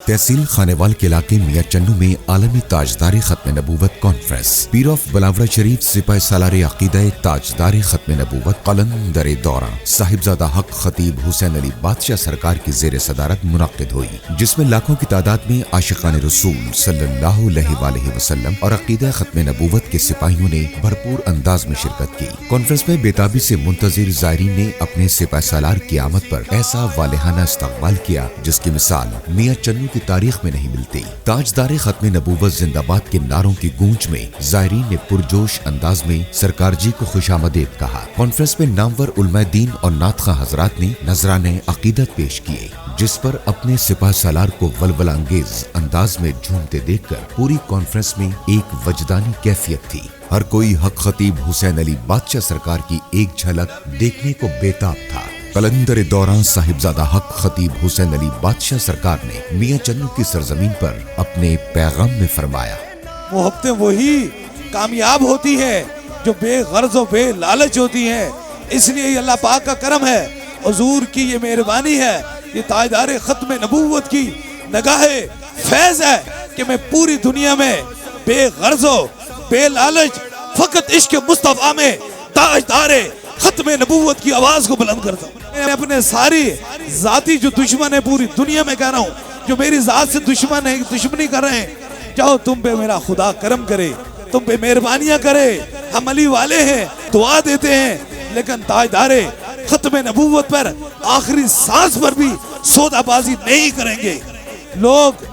तहसील खानेवाल के इलाके मियां चन्नू में आलमी ताजदारी खत्म नबूवत कॉन्फ्रेंस पीर ऑफ बलावड़ा शरीफ सिपाही सालार अकीदा ताजदारी खत्म नबूवत कलंदर दौरा साहिबजादा हक खतीब हुसैन अली बादशाह सरकार की जेर सदारत मुनक्किद हुई, जिसमें लाखों की तादाद में आशिकान रसूल सल्लल्लाहु अलैहि वसल्लम और अकीदा खत्म नबूवत के सिपाहियों ने भरपूर अंदाज में शिरकत की। कॉन्फ्रेंस में बेताबी से मुंतजिर ज़ायरीन ने अपने सिपाही सालार की आमद पर ऐसा वालिहाना इस्तकबाल किया जिसकी मिसाल मियां चन्नू की तारीख में नहीं मिलती। ताजदार खत्म नबूवत जिंदाबाद के नारों की गूंज में ज़ायरीन ने पुरजोश अंदाज में सरकार जी को खुशामदीद कहा। कॉन्फ्रेंस में नामवर उलमाए दीन और नातखा हजरात ने नजराने अकीदत पेश किए, जिस पर अपने सिपाह सालार को वलवला अंगेज अंदाज में झूमते देखकर पूरी कॉन्फ्रेंस में एक वजदानी कैफियत थी। हर कोई हक खतीब हुसैन अली बादशाह सरकार की एक झलक देखने को बेताब था। कलंदर दौरान साहिबजादा हक खतीब हुसैन अली बादशाह सरकार ने मियां चन्नू की सरजमीन पर अपने पैगाम में फरमाया, मोहब्बतें वही कामयाब होती है जो बेगर्ज और बेलालच होती है। इसलिए अल्लाह पाक का करम है, हुजूर की ये मेहरबानी है, ये ताजदार खत्म नबूवत की नगाहे फैज है कि मैं पूरी दुनिया में बेगर्ज बेलालच फकत इश्क मुस्तफा में ताजदार खत्म नबूवत की आवाज को बुलंद करता हूँ। मैं अपने सारी जाती जो दुश्मन है पूरी दुनिया में कह रहा हूँ, जो मेरी जात से दुश्मन है, दुश्मनी कर रहे हैं, चाहो तुम पे मेरा खुदा करम करे, तुम पे मेहरबानियां करे। हम अली वाले हैं, दुआ देते हैं, लेकिन ताजदारे खत्म नबूवत पर आखिरी सांस पर भी सौदाबाजी नहीं करेंगे। लोग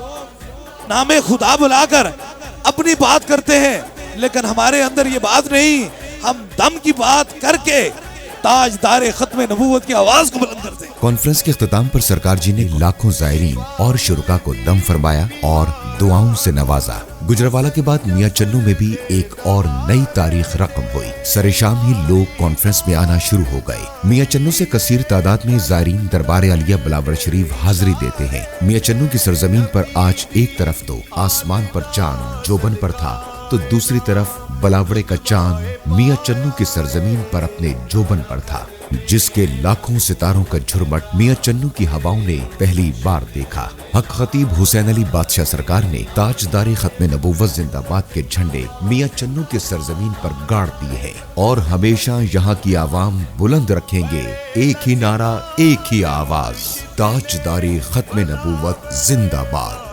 नामे खुदा बुलाकर अपनी बात करते हैं, लेकिन हमारे अंदर ये बात नहीं। हम दम की बात करके ताजदार खत्म नबूवत की आवाज को बुलंद करते हैं। कॉन्फ्रेंस के इख्तिताम पर सरकार जी ने लाखों ज़ायरीन और शुरका को दम फरमाया और दुआओं से नवाजा। गुजरवाला के बाद मियां चन्नू में भी एक और नई तारीख रकम हुई। सरे शाम ही लोग कॉन्फ्रेंस में आना शुरू हो गए। मियां चन्नू से कसीर तादाद में ज़ायरीन दरबार आलिया बलावड़ शरीफ हाजिरी देते हैं। मियां चन्नू की सरजमीन पर आज एक तरफ तो आसमान पर चांद जोबन पर था, तो दूसरी तरफ बलावड़े का चांद मियां चन्नू की सरजमीन पर अपने जोबन पर था, जिसके लाखों सितारों का झुरमट मियां चन्नू की हवाओं ने पहली बार देखा। हक खतीब हुसैन अली बादशाह सरकार ने ताजदारी खत्म नबूवत जिंदाबाद के झंडे मियां चन्नू की सरजमीन पर गाड़ दिए हैं और हमेशा यहाँ की आवाम बुलंद रखेंगे एक ही नारा, एक ही आवाज, ताजदारी खत्म नबूवत जिंदाबाद।